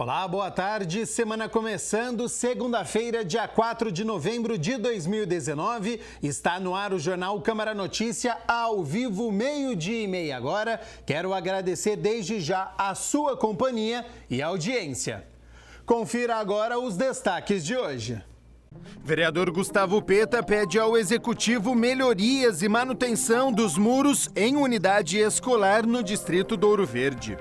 Olá, boa tarde. Semana começando, segunda-feira, dia 4 de novembro de 2019. Está no ar o Jornal Câmara Notícia, ao vivo, 12:30 agora. Quero agradecer desde já a sua companhia e audiência. Confira agora os destaques de hoje. Vereador Gustavo Peta pede ao Executivo melhorias e manutenção dos muros em unidade escolar no distrito do Ouro Verde.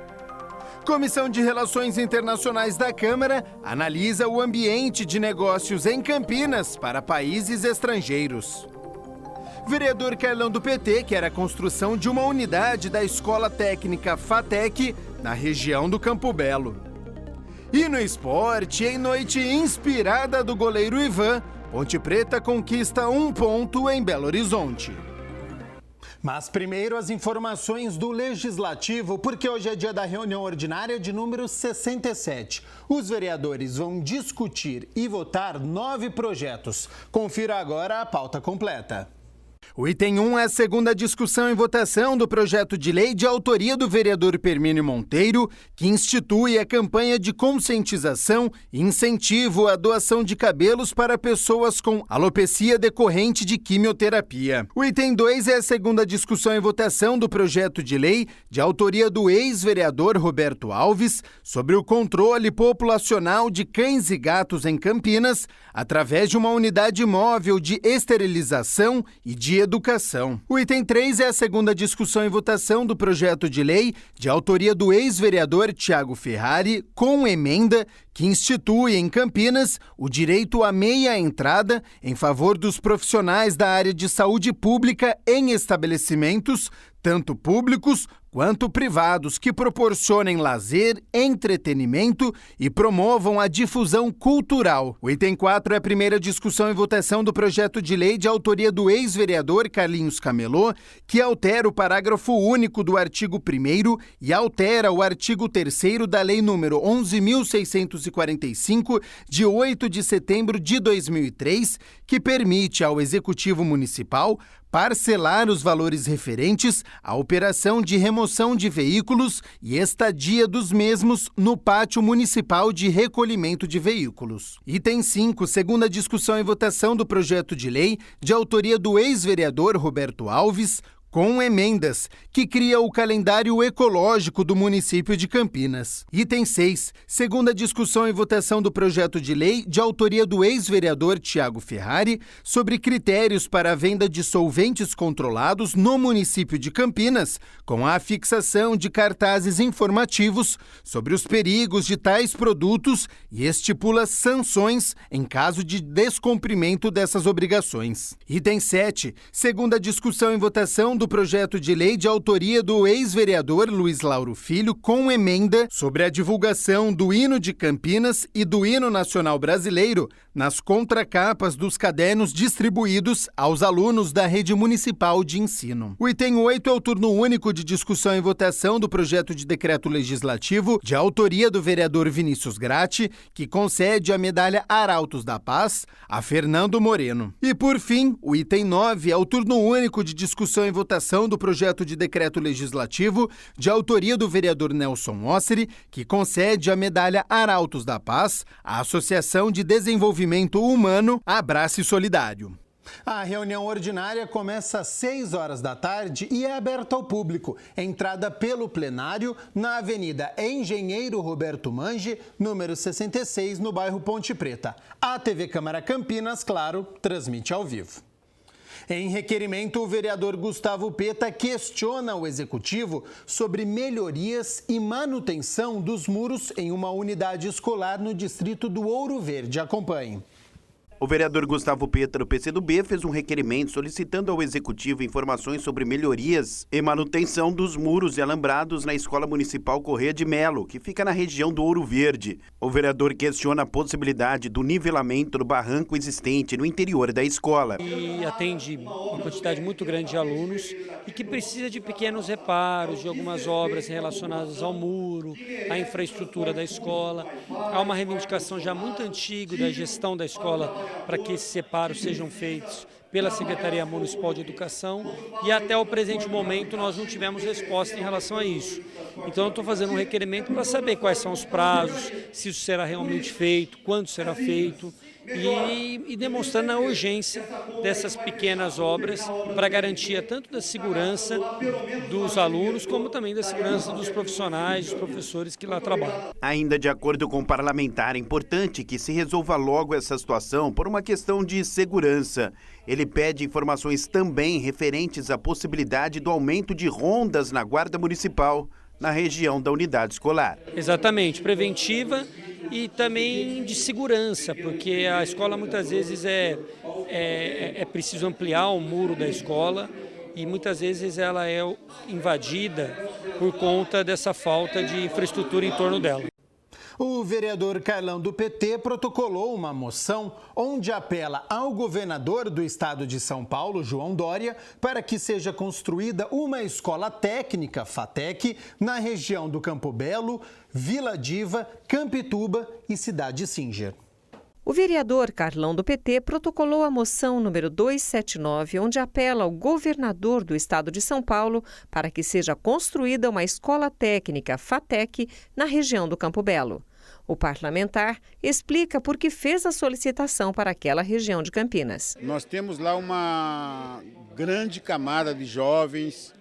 Comissão de Relações Internacionais da Câmara analisa o ambiente de negócios em Campinas para países estrangeiros. Vereador Carlão do PT quer a construção de uma unidade da Escola Técnica FATEC na região do Campo Belo. E no esporte, em noite inspirada do goleiro Ivan, Ponte Preta conquista 1 ponto em Belo Horizonte. Mas primeiro as informações do Legislativo, porque hoje é dia da reunião ordinária de número 67. Os vereadores vão discutir e votar 9 projetos. Confira agora a pauta completa. O item 1 é a segunda discussão e votação do projeto de lei de autoria do vereador Permínio Monteiro, que institui a campanha de conscientização e incentivo à doação de cabelos para pessoas com alopecia decorrente de quimioterapia. O item 2 é a segunda discussão e votação do projeto de lei de autoria do ex-vereador Roberto Alves sobre o controle populacional de cães e gatos em Campinas através de uma unidade móvel de esterilização e de educação. O item 3 é a segunda discussão e votação do projeto de lei de autoria do ex-vereador Tiago Ferrari, com emenda, que institui em Campinas o direito à meia entrada em favor dos profissionais da área de saúde pública em estabelecimentos, tanto públicos quanto privados, que proporcionem lazer, entretenimento e promovam a difusão cultural. O item 4 é a primeira discussão e votação do projeto de lei de autoria do ex-vereador Carlinhos Camelô, que altera o parágrafo único do artigo 1º e altera o artigo 3º da Lei número 11.645, de 8 de setembro de 2003, que permite ao Executivo Municipal parcelar os valores referentes à operação de remoção de veículos e estadia dos mesmos no Pátio Municipal de Recolhimento de Veículos. Item 5, segunda discussão e votação do projeto de lei de autoria do ex-vereador Roberto Alves, com emendas, que cria o calendário ecológico do município de Campinas. Item 6, segunda discussão e votação do projeto de lei de autoria do ex-vereador Tiago Ferrari sobre critérios para a venda de solventes controlados no município de Campinas, com a fixação de cartazes informativos sobre os perigos de tais produtos e estipula sanções em caso de descumprimento dessas obrigações. Item 7, segunda discussão e votação do projeto de lei de autoria do ex-vereador Luiz Lauro Filho, com emenda sobre a divulgação do hino de Campinas e do hino nacional brasileiro nas contracapas dos cadernos distribuídos aos alunos da rede municipal de ensino. O item 8 é o turno único de discussão e votação do projeto de decreto legislativo de autoria do vereador Vinícius Gratti, que concede a medalha Arautos da Paz a Fernando Moreno. E, por fim, o item 9 é o turno único de discussão e votação do projeto de decreto legislativo de autoria do vereador Nelson Osseri, que concede a medalha Arautos da Paz à Associação de Desenvolvimento Humano Abraço Solidário. A reunião ordinária começa às 6 horas da tarde e é aberta ao público. Entrada pelo plenário na Avenida Engenheiro Roberto Mange, número 66, no bairro Ponte Preta. A TV Câmara Campinas, claro, transmite ao vivo. Em requerimento, o vereador Gustavo Peta questiona o Executivo sobre melhorias e manutenção dos muros em uma unidade escolar no distrito do Ouro Verde. Acompanhe. O vereador Gustavo Peta, do PCdoB, fez um requerimento solicitando ao Executivo informações sobre melhorias e manutenção dos muros e alambrados na Escola Municipal Corrêa de Melo, que fica na região do Ouro Verde. O vereador questiona a possibilidade do nivelamento do barranco existente no interior da escola. E atende uma quantidade muito grande de alunos e que precisa de pequenos reparos, de algumas obras relacionadas ao muro, à infraestrutura da escola. Há uma reivindicação já muito antiga da gestão da escola para que esses reparos sejam feitos pela Secretaria Municipal de Educação e até o presente momento nós não tivemos resposta em relação a isso. Então eu estou fazendo um requerimento para saber quais são os prazos, se isso será realmente feito, quando será feito e demonstrando a urgência dessas pequenas obras para garantia tanto da segurança dos alunos como também da segurança dos profissionais, dos professores que lá trabalham. Ainda de acordo com o parlamentar, é importante que se resolva logo essa situação por uma questão de segurança. Ele pede informações também referentes à possibilidade do aumento de rondas na Guarda Municipal na região da unidade escolar. Exatamente, preventiva e também de segurança, porque a escola muitas vezes é preciso ampliar o muro da escola e muitas vezes ela é invadida por conta dessa falta de infraestrutura em torno dela. O vereador Carlão do PT protocolou uma moção onde apela ao governador do estado de São Paulo, João Dória, para que seja construída uma escola técnica, FATEC, na região do Campo Belo, Vila Diva, Campituba e Cidade Singer. O vereador Carlão do PT protocolou a moção número 279, onde apela ao governador do estado de São Paulo para que seja construída uma escola técnica FATEC na região do Campo Belo. O parlamentar explica por que fez a solicitação para aquela região de Campinas. Nós temos lá uma grande camada de jovens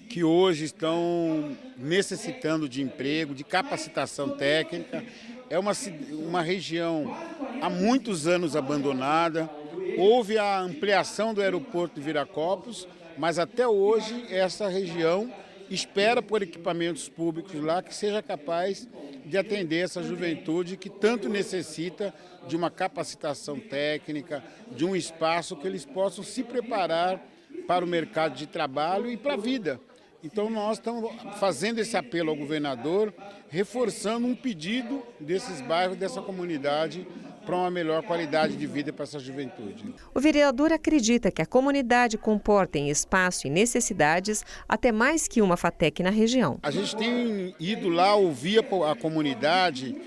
que hoje estão necessitando de emprego, de capacitação técnica. É uma região há muitos anos abandonada. Houve a ampliação do aeroporto de Viracopos, mas até hoje essa região espera por equipamentos públicos lá que seja capaz de atender essa juventude que tanto necessita de uma capacitação técnica, de um espaço que eles possam se preparar para o mercado de trabalho e para a vida. Então nós estamos fazendo esse apelo ao governador, reforçando um pedido desses bairros, dessa comunidade, para uma melhor qualidade de vida para essa juventude. O vereador acredita que a comunidade comporta em espaço e necessidades até mais que uma FATEC na região. A gente tem ido lá ouvir a comunidade,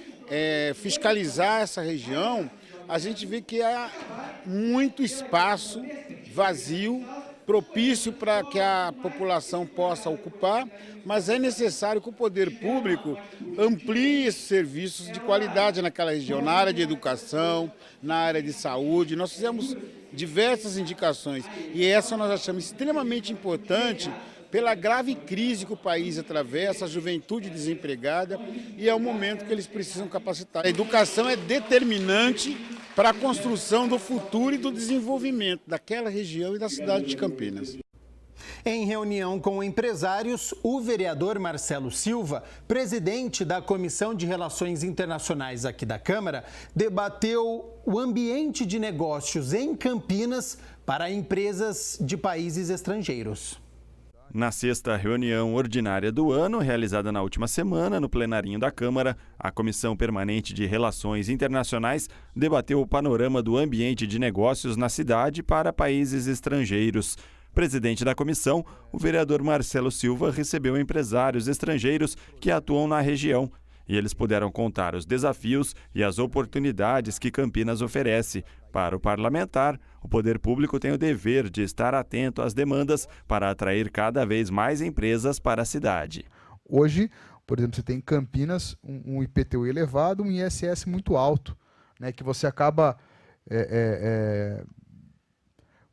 fiscalizar essa região. A gente vê que há muito espaço vazio, propício para que a população possa ocupar, mas é necessário que o poder público amplie esses serviços de qualidade naquela região, na área de educação, na área de saúde. Nós fizemos diversas indicações e essa nós achamos extremamente importante pela grave crise que o país atravessa, a juventude desempregada, e é o momento que eles precisam capacitar. A educação é determinante para a construção do futuro e do desenvolvimento daquela região e da cidade de Campinas. Em reunião com empresários, o vereador Marcelo Silva, presidente da Comissão de Relações Internacionais aqui da Câmara, debateu o ambiente de negócios em Campinas para empresas de países estrangeiros. Na sexta reunião ordinária do ano, realizada na última semana no plenarinho da Câmara, a Comissão Permanente de Relações Internacionais debateu o panorama do ambiente de negócios na cidade para países estrangeiros. Presidente da comissão, o vereador Marcelo Silva recebeu empresários estrangeiros que atuam na região e eles puderam contar os desafios e as oportunidades que Campinas oferece. Para o parlamentar, o poder público tem o dever de estar atento às demandas para atrair cada vez mais empresas para a cidade. Hoje, por exemplo, você tem em Campinas um IPTU elevado, um ISS muito alto, né, que você acaba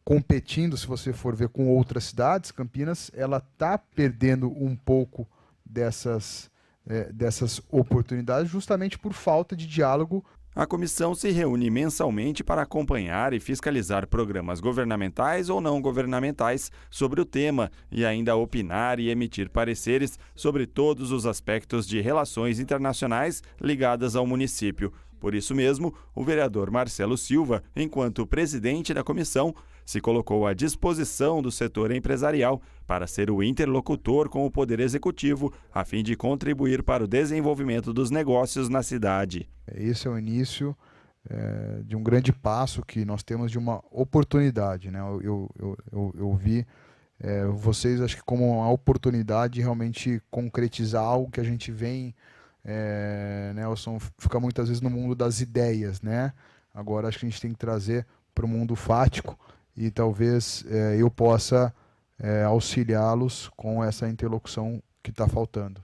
competindo, se você for ver, com outras cidades. Campinas ela está perdendo um pouco dessas oportunidades justamente por falta de diálogo. A comissão se reúne mensalmente para acompanhar e fiscalizar programas governamentais ou não governamentais sobre o tema e ainda opinar e emitir pareceres sobre todos os aspectos de relações internacionais ligadas ao município. Por isso mesmo, o vereador Marcelo Silva, enquanto presidente da comissão, se colocou à disposição do setor empresarial para ser o interlocutor com o Poder Executivo, a fim de contribuir para o desenvolvimento dos negócios na cidade. Esse é o início de um grande passo que nós temos de uma oportunidade, né? Eu vi vocês, acho que como uma oportunidade de realmente concretizar algo que a gente vem, Nelson, fica muitas vezes no mundo das ideias, né? Agora acho que a gente tem que trazer para o mundo fático e talvez eu possa auxiliá-los com essa interlocução que está faltando.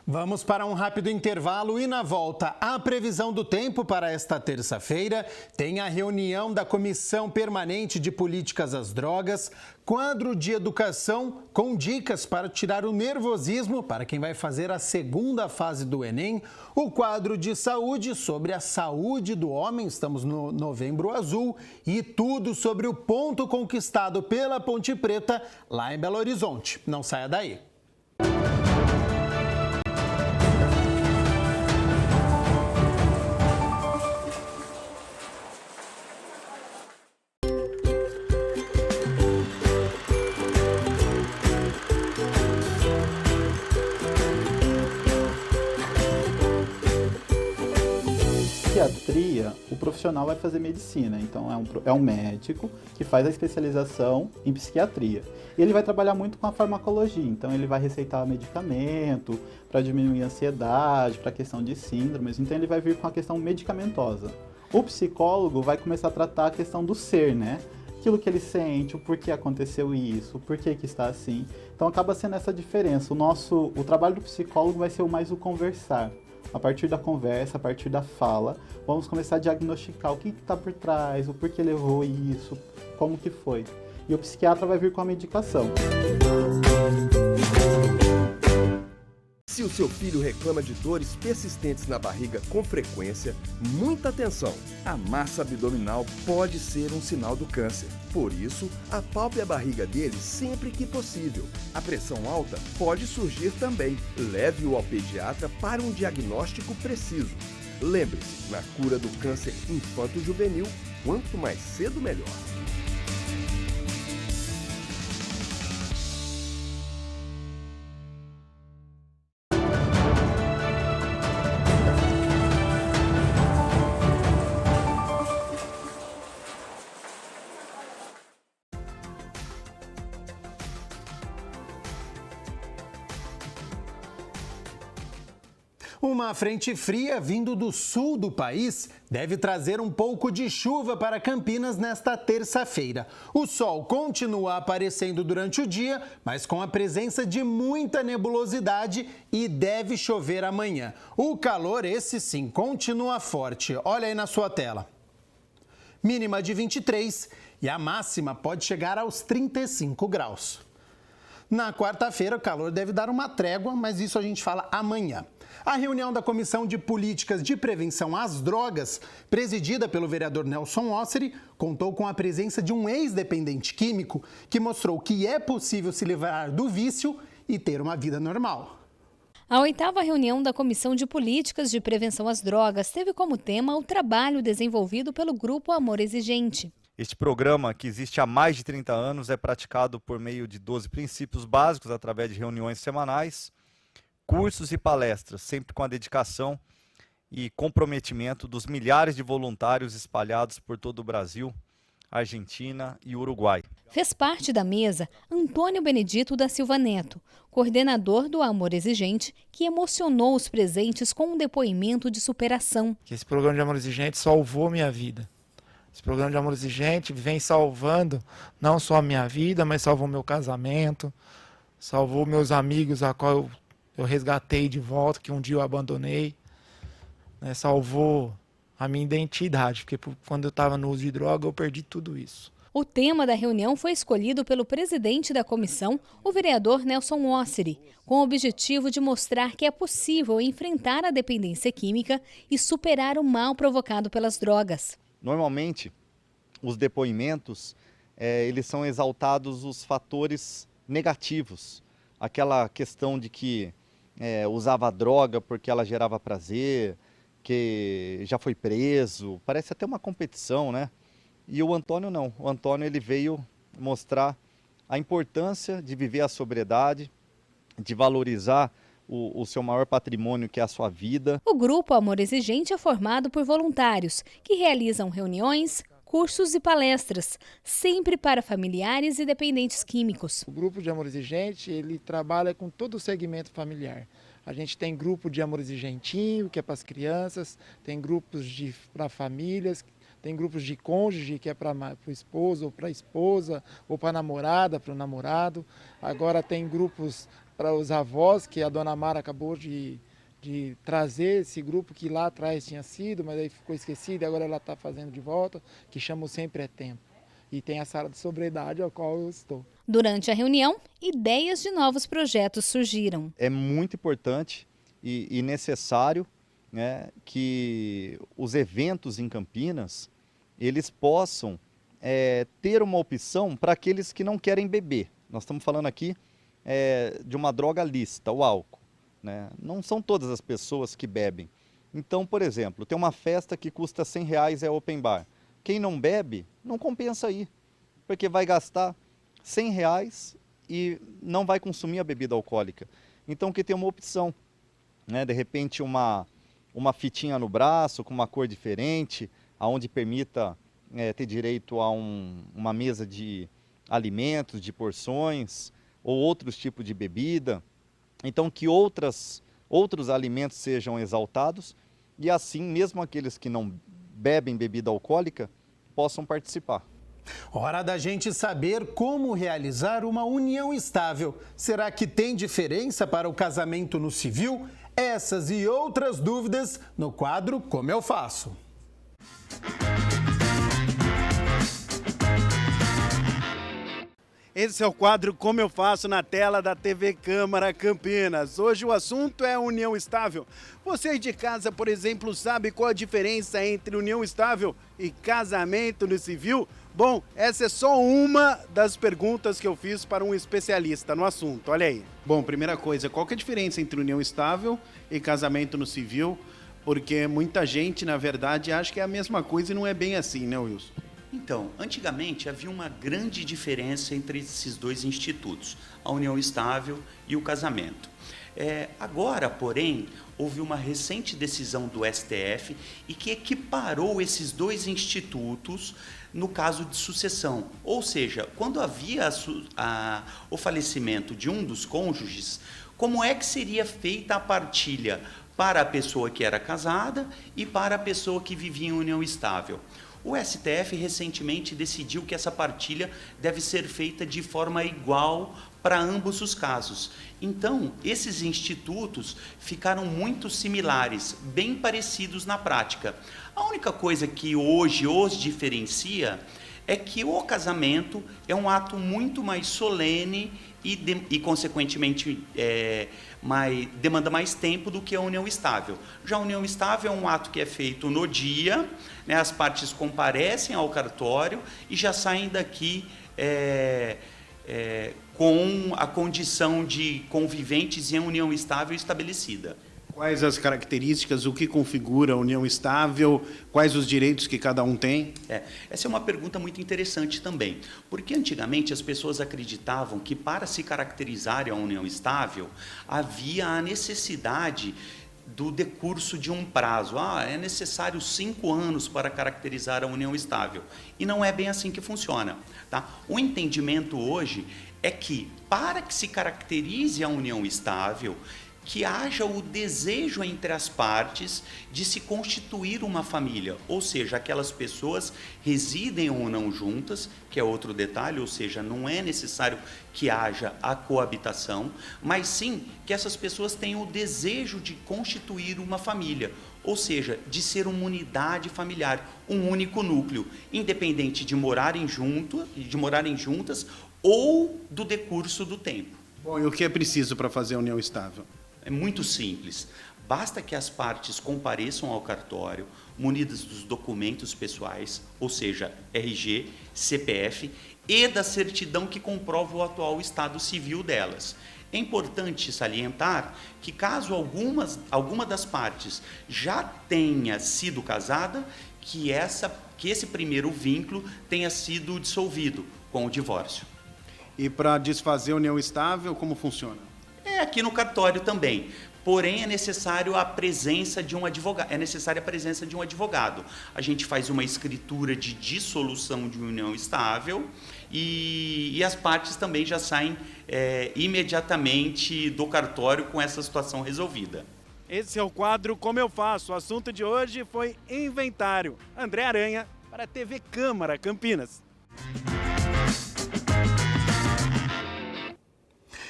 Vamos para um rápido intervalo e na volta a previsão do tempo para esta terça-feira tem a reunião da Comissão Permanente de Políticas às Drogas, quadro de educação com dicas para tirar o nervosismo para quem vai fazer a segunda fase do Enem, o quadro de saúde sobre a saúde do homem, estamos no Novembro Azul, e tudo sobre o ponto conquistado pela Ponte Preta lá em Belo Horizonte. Não saia daí. Psiquiatria, o profissional vai fazer medicina, então é um médico que faz a especialização em psiquiatria. Ele vai trabalhar muito com a farmacologia, então ele vai receitar medicamento para diminuir a ansiedade, para a questão de síndromes, então ele vai vir com a questão medicamentosa. O psicólogo vai começar a tratar a questão do ser, né? Aquilo que ele sente, o porquê aconteceu isso, o porquê que está assim. Então acaba sendo essa diferença. O trabalho do psicólogo vai ser mais o conversar. A partir da conversa, a partir da fala, vamos começar a diagnosticar o que está por trás, o porquê levou isso, como que foi. E o psiquiatra vai vir com a medicação. Se o seu filho reclama de dores persistentes na barriga com frequência, muita atenção! A massa abdominal pode ser um sinal do câncer. Por isso, apalpe a barriga dele sempre que possível. A pressão alta pode surgir também. Leve-o ao pediatra para um diagnóstico preciso. Lembre-se, na cura do câncer infanto-juvenil, quanto mais cedo, melhor. Uma frente fria vindo do sul do país deve trazer um pouco de chuva para Campinas nesta terça-feira. O sol continua aparecendo durante o dia, mas com a presença de muita nebulosidade e deve chover amanhã. O calor, esse sim, continua forte. Olha aí na sua tela. Mínima de 23 e a máxima pode chegar aos 35 graus. Na quarta-feira, o calor deve dar uma trégua, mas isso a gente fala amanhã. A reunião da Comissão de Políticas de Prevenção às Drogas, presidida pelo vereador Nelson Osseri, contou com a presença de um ex-dependente químico que mostrou que é possível se livrar do vício e ter uma vida normal. A 8ª reunião da Comissão de Políticas de Prevenção às Drogas teve como tema o trabalho desenvolvido pelo Grupo Amor Exigente. Este programa, que existe há mais de 30 anos, é praticado por meio de 12 princípios básicos, através de reuniões semanais, cursos e palestras, sempre com a dedicação e comprometimento dos milhares de voluntários espalhados por todo o Brasil, Argentina e Uruguai. Fez parte da mesa Antônio Benedito da Silva Neto, coordenador do Amor Exigente, que emocionou os presentes com um depoimento de superação. Esse programa de Amor Exigente salvou minha vida. Esse programa de Amor Exigente vem salvando não só a minha vida, mas salvou meu casamento, salvou meus amigos a qual eu resgatei de volta, que um dia eu abandonei, né? Salvou a minha identidade, porque quando eu estava no uso de droga eu perdi tudo isso. O tema da reunião foi escolhido pelo presidente da comissão, o vereador Nelson Osseri, com o objetivo de mostrar que é possível enfrentar a dependência química e superar o mal provocado pelas drogas. Normalmente, os depoimentos, eles são exaltados os fatores negativos. Aquela questão de que usava droga porque ela gerava prazer, que já foi preso, parece até uma competição, né? E o Antônio não. O Antônio ele veio mostrar a importância de viver a sobriedade, de valorizar o seu maior patrimônio, que é a sua vida. O Grupo Amor Exigente é formado por voluntários que realizam reuniões, cursos e palestras, sempre para familiares e dependentes químicos. O Grupo de Amor Exigente, ele trabalha com todo o segmento familiar. A gente tem grupo de Amor Exigentinho, que é para as crianças, tem grupos para famílias, tem grupos de cônjuge, que é para o esposo ou para a esposa, ou para a namorada, para o namorado. Agora tem grupos para os avós, que a dona Mara acabou de trazer esse grupo que lá atrás tinha sido, mas aí ficou esquecido e agora ela está fazendo de volta, que chama o Sempre é Tempo. E tem a sala de sobriedade ao qual eu estou. Durante a reunião, ideias de novos projetos surgiram. É muito importante e necessário, né, que os eventos em Campinas eles possam ter uma opção para aqueles que não querem beber. Nós estamos falando aqui de uma droga lícita, o álcool, né? Não são todas as pessoas que bebem. Então, por exemplo, tem uma festa que custa R$100, é open bar. Quem não bebe, não compensa ir, porque vai gastar R$100 e não vai consumir a bebida alcoólica. Então, que tem uma opção, né? De repente, uma fitinha no braço, com uma cor diferente, onde permita ter direito a uma mesa de alimentos, de porções, ou outros tipos de bebida. Então, que outros alimentos sejam exaltados e assim, mesmo aqueles que não bebem bebida alcoólica, possam participar. Hora da gente saber como realizar uma união estável. Será que tem diferença para o casamento no civil? Essas e outras dúvidas no quadro Como Eu Faço. Esse é o quadro Como Eu Faço na tela da TV Câmara Campinas. Hoje o assunto é união estável. Você de casa, por exemplo, sabe qual a diferença entre união estável e casamento no civil? Bom, essa é só uma das perguntas que eu fiz para um especialista no assunto. Olha aí. Bom, primeira coisa, qual que é a diferença entre união estável e casamento no civil? Porque muita gente, na verdade, acha que é a mesma coisa e não é bem assim, né, Wilson? Então, antigamente havia uma grande diferença entre esses dois institutos, a união estável e o casamento. Agora, porém, houve uma recente decisão do STF e que equiparou esses dois institutos no caso de sucessão. Ou seja, quando havia o falecimento de um dos cônjuges, como é que seria feita a partilha para a pessoa que era casada e para a pessoa que vivia em união estável? O STF recentemente decidiu que essa partilha deve ser feita de forma igual para ambos os casos. Então, esses institutos ficaram muito similares, bem parecidos na prática. A única coisa que hoje os diferencia é que o casamento é um ato muito mais solene e consequentemente, demanda mais tempo do que a união estável. Já a união estável é um ato que é feito no dia, né, as partes comparecem ao cartório e já saem daqui com a condição de conviventes em união estável estabelecida. Quais as características, o que configura a união estável, quais os direitos que cada um tem? Essa é uma pergunta muito interessante também, porque antigamente as pessoas acreditavam que para se caracterizar a união estável, havia a necessidade do decurso de um prazo. É necessário 5 anos para caracterizar a união estável. E não é bem assim que funciona. Tá? O entendimento hoje é que, para que se caracterize a união estável, que haja o desejo entre as partes de se constituir uma família, ou seja, aquelas pessoas residem ou não juntas, que é outro detalhe, ou seja, não é necessário que haja a coabitação, mas sim que essas pessoas tenham o desejo de constituir uma família, ou seja, de ser uma unidade familiar, um único núcleo, independente de morarem juntas ou do decurso do tempo. Bom, e o que é preciso para fazer a união estável? É muito simples. Basta que as partes compareçam ao cartório, munidas dos documentos pessoais, ou seja, RG, CPF, e da certidão que comprova o atual estado civil delas. É importante salientar que, caso alguma das partes já tenha sido casada, que esse primeiro vínculo tenha sido dissolvido com o divórcio. E para desfazer a união estável, como funciona? Aqui no cartório também. Porém, é necessária a presença de um advogado. A gente faz uma escritura de dissolução de união estável e as partes também já saem imediatamente do cartório com essa situação resolvida. Esse é o quadro Como Eu Faço. O assunto de hoje foi inventário. André Aranha, Para a TV Câmara Campinas.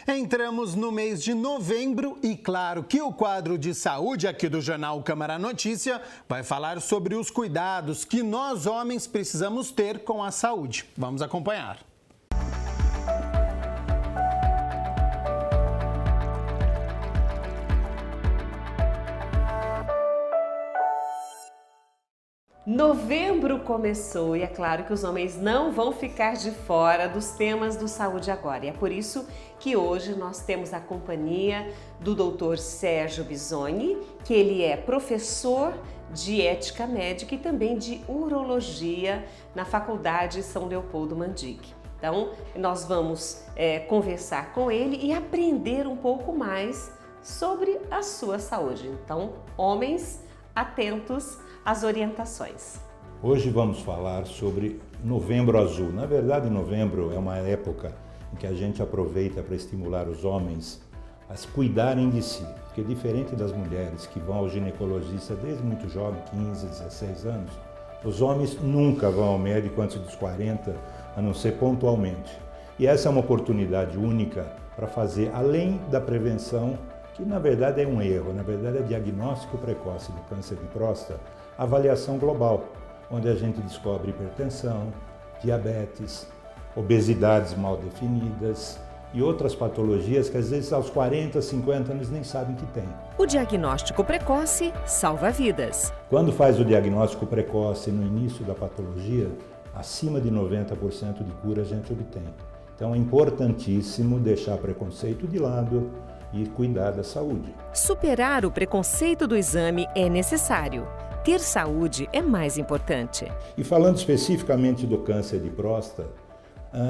Entramos no mês de novembro e claro que o quadro de saúde aqui do Jornal Câmara Notícia vai falar sobre os cuidados que nós homens precisamos ter com a saúde. Vamos acompanhar. Novembro começou e é claro que os homens não vão ficar de fora dos temas do Saúde Agora. E é por isso que hoje nós temos a companhia do Dr. Sérgio Bisogni, que ele é professor de ética médica e também de urologia na Faculdade São Leopoldo Mandic. Então, nós vamos conversar com ele e aprender um pouco mais sobre a sua saúde. Então, homens, atentos às orientações. Hoje vamos falar sobre Novembro Azul. Na verdade, novembro é uma época em que a gente aproveita para estimular os homens a se cuidarem de si. Porque diferente das mulheres que vão ao ginecologista desde muito jovem, 15, 16 anos, os homens nunca vão ao médico antes dos 40, a não ser pontualmente. E essa é uma oportunidade única para fazer, além da prevenção, que na verdade é um erro, na verdade é diagnóstico precoce do câncer de próstata, avaliação global, onde a gente descobre hipertensão, diabetes, obesidades mal definidas e outras patologias que às vezes aos 40, 50 anos nem sabem que tem. O diagnóstico precoce salva vidas. Quando faz o diagnóstico precoce no início da patologia, acima de 90% de cura a gente obtém. Então é importantíssimo deixar preconceito de lado e cuidar da saúde. Superar o preconceito do exame é necessário. Ter saúde é mais importante. E falando especificamente do câncer de próstata,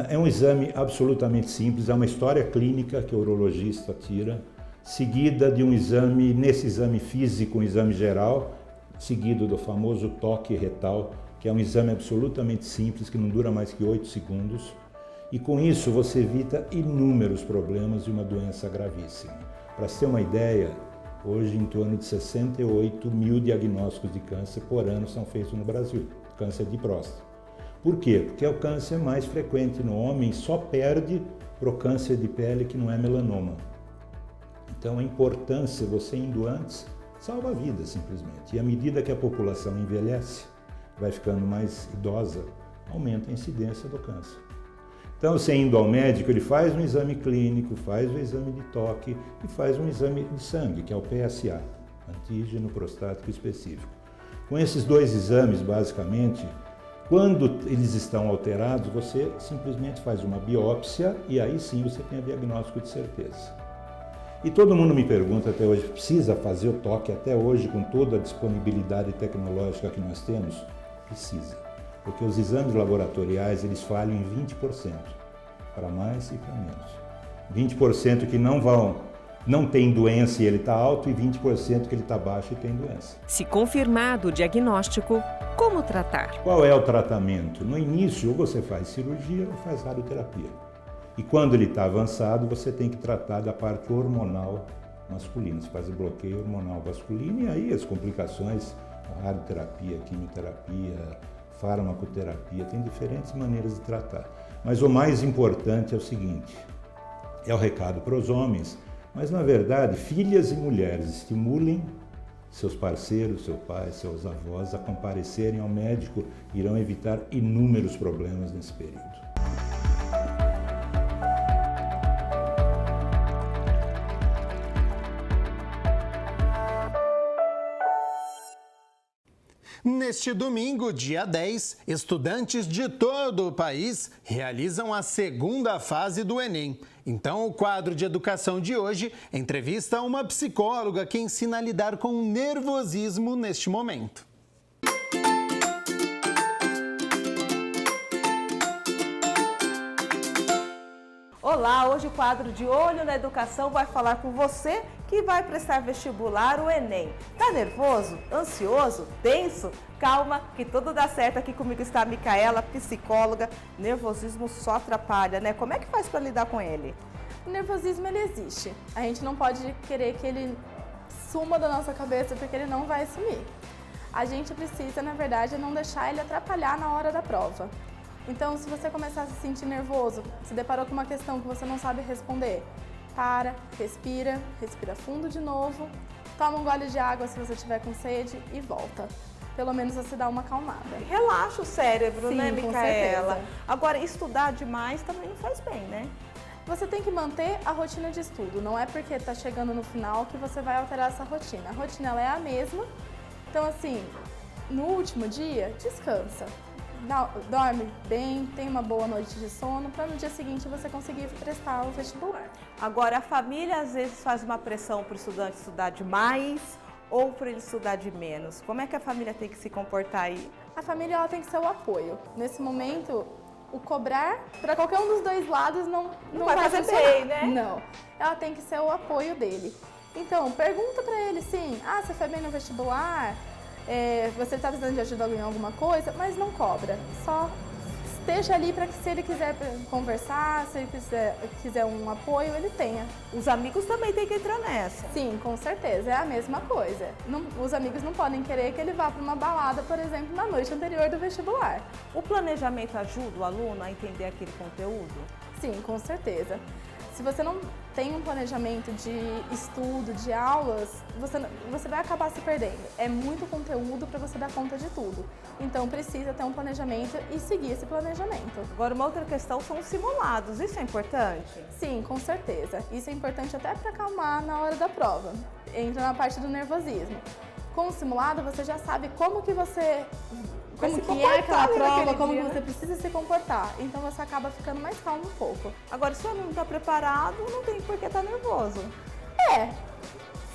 é um exame absolutamente simples, é uma história clínica que o urologista tira, seguida de um exame, nesse exame físico, um exame geral, seguido do famoso toque retal, que é um exame absolutamente simples, que não dura mais que 8 segundos. E com isso você evita inúmeros problemas de uma doença gravíssima. Para se ter uma ideia, hoje em torno de 68 mil diagnósticos de câncer por ano são feitos no Brasil, câncer de próstata. Por quê? Porque é o câncer mais frequente no homem, só perde para o câncer de pele que não é melanoma. Então a importância, você indo antes, salva a vida simplesmente. E à medida que a população envelhece, vai ficando mais idosa, aumenta a incidência do câncer. Então, você indo ao médico, ele faz um exame clínico, faz o exame de toque e faz um exame de sangue, que é o PSA, antígeno prostático específico. Com esses dois exames, basicamente, quando eles estão alterados, você simplesmente faz uma biópsia e aí sim você tem o diagnóstico de certeza. E todo mundo me pergunta até hoje, precisa fazer o toque até hoje com toda a disponibilidade tecnológica que nós temos? Precisa. Porque os exames laboratoriais, eles falham em 20%, para mais e para menos. 20% que não tem doença e ele está alto e 20% que ele está baixo e tem doença. Se confirmado o diagnóstico, como tratar? Qual é o tratamento? No início, ou você faz cirurgia ou faz radioterapia. E quando ele está avançado, você tem que tratar da parte hormonal masculina. Você faz o bloqueio hormonal masculino e aí as complicações, a radioterapia, a quimioterapia, farmacoterapia, tem diferentes maneiras de tratar. Mas o mais importante é o seguinte, é o recado para os homens, mas na verdade, filhas e mulheres estimulem seus parceiros, seu pai, seus avós a comparecerem ao médico, irão evitar inúmeros problemas nesse período. Neste domingo, dia 10, estudantes de todo o país realizam a segunda fase do Enem. Então, o quadro de educação de hoje entrevista uma psicóloga que ensina a lidar com o nervosismo neste momento. Olá, hoje o quadro de Olho na Educação vai falar com você que vai prestar vestibular, o Enem. Tá nervoso? Ansioso? Tenso? Calma, que tudo dá certo. Aqui comigo está a Micaela, psicóloga. Nervosismo só atrapalha, né? Como é que faz para lidar com ele? O nervosismo, ele existe. A gente não pode querer que ele suma da nossa cabeça, porque ele não vai sumir. A gente precisa, na verdade, não deixar ele atrapalhar na hora da prova. Então, se você começar a se sentir nervoso, se deparou com uma questão que você não sabe responder, para, respira fundo de novo, toma um gole de água se você tiver com sede e volta. Pelo menos você dá uma acalmada. Relaxa o cérebro, Sim, né, com Micaela? certeza. Agora, estudar demais também não faz bem, né? Você tem que manter a rotina de estudo. Não é porque está chegando no final que você vai alterar essa rotina. A rotina ela é a mesma. Então, assim, no último dia, descansa. Dorme bem, tem uma boa noite de sono, para no dia seguinte você conseguir prestar o vestibular. Agora, a família às vezes faz uma pressão para o estudante estudar demais ou para ele estudar de menos. Como é que a família tem que se comportar aí? A família ela tem que ser o apoio. Nesse momento, o cobrar para qualquer um dos dois lados não vai fazer funcionar. bem, né? Não. Ela tem que ser o apoio dele. Então, pergunta para ele, sim, você foi bem no vestibular? Você está precisando de ajuda em alguma coisa, mas não cobra. Só esteja ali para que se ele quiser conversar, se ele quiser um apoio, ele tenha. Os amigos também têm que entrar nessa. Sim, com certeza, é a mesma coisa. Os amigos não podem querer que ele vá para uma balada, por exemplo, na noite anterior do vestibular. O planejamento ajuda o aluno a entender aquele conteúdo? Sim, com certeza. Se você não tem um planejamento de estudo, de aulas, você vai acabar se perdendo. É muito conteúdo para você dar conta de tudo. Então, precisa ter um planejamento e seguir esse planejamento. Agora, uma outra questão são os simulados. Isso é importante? Sim, com certeza. Isso é importante até para acalmar na hora da prova. Entra na parte do nervosismo. Com o simulado, você já sabe como que é aquela prova, como que você precisa se comportar. Então você acaba ficando mais calmo um pouco. Agora, se o aluno está preparado, não tem por que estar nervoso.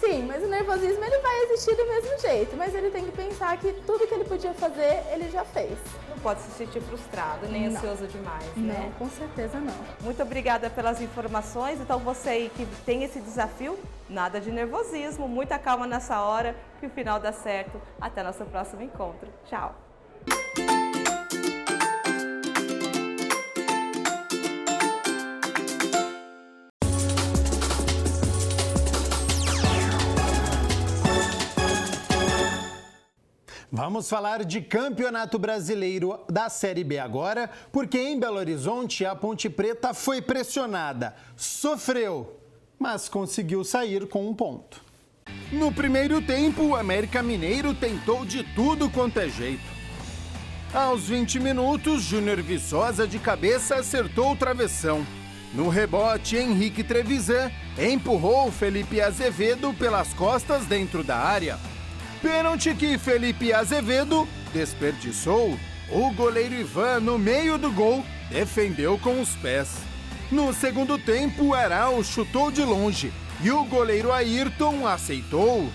Sim, mas o nervosismo ele vai existir do mesmo jeito. Mas ele tem que pensar que tudo que ele podia fazer, ele já fez. Não pode se sentir frustrado, nem ansioso demais, né? Não, com certeza não. Muito obrigada pelas informações. Então você aí que tem esse desafio, nada de nervosismo, muita calma nessa hora, que o final dá certo. Até nosso próximo encontro. Tchau! Vamos falar de Campeonato Brasileiro da Série B agora, porque em Belo Horizonte a Ponte Preta foi pressionada, sofreu, mas conseguiu sair com um ponto. No primeiro tempo, o América Mineiro tentou de tudo quanto é jeito. Aos 20 minutos, Júnior Viçosa de cabeça acertou o travessão. No rebote, Henrique Trevisan empurrou Felipe Azevedo pelas costas dentro da área. Pênalti que Felipe Azevedo desperdiçou. O goleiro Ivan, no meio do gol, defendeu com os pés. No segundo tempo, o Heral chutou de longe e o goleiro Ayrton aceitou.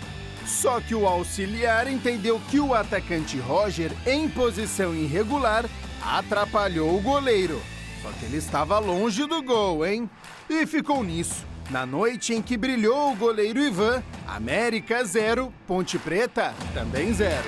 Só que o auxiliar entendeu que o atacante Roger, em posição irregular, atrapalhou o goleiro. Só que ele estava longe do gol, hein? E ficou nisso. Na noite em que brilhou o goleiro Ivan, América 0, Ponte Preta também 0.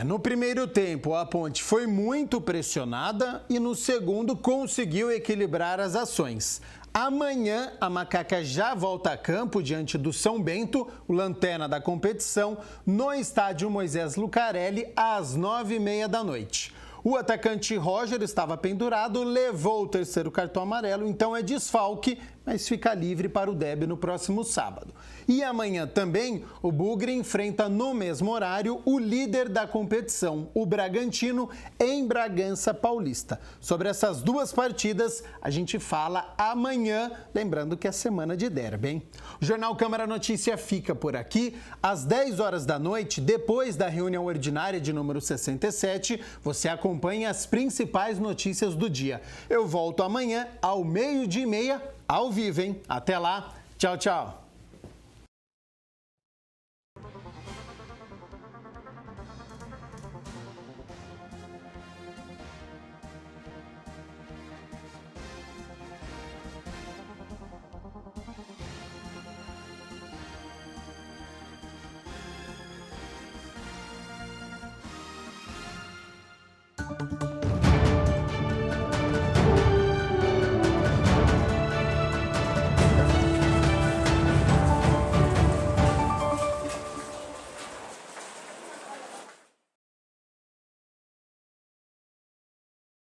No primeiro tempo, a Ponte foi muito pressionada e no segundo conseguiu equilibrar as ações. Amanhã, a Macaca já volta a campo diante do São Bento, o lanterna da competição, no estádio Moisés Lucarelli, às 9h30 da noite. O atacante Roger estava pendurado, levou o terceiro cartão amarelo, então é desfalque, mas fica livre para o derby no próximo sábado. E amanhã também, o Bugre enfrenta no mesmo horário o líder da competição, o Bragantino, em Bragança Paulista. Sobre essas duas partidas, a gente fala amanhã, lembrando que é semana de derby, hein? O Jornal Câmara Notícia fica por aqui. Às 10 horas da noite, depois da reunião ordinária de número 67, você acompanha as principais notícias do dia. Eu volto amanhã ao 12:30, ao vivo, hein? Até lá, tchau, tchau.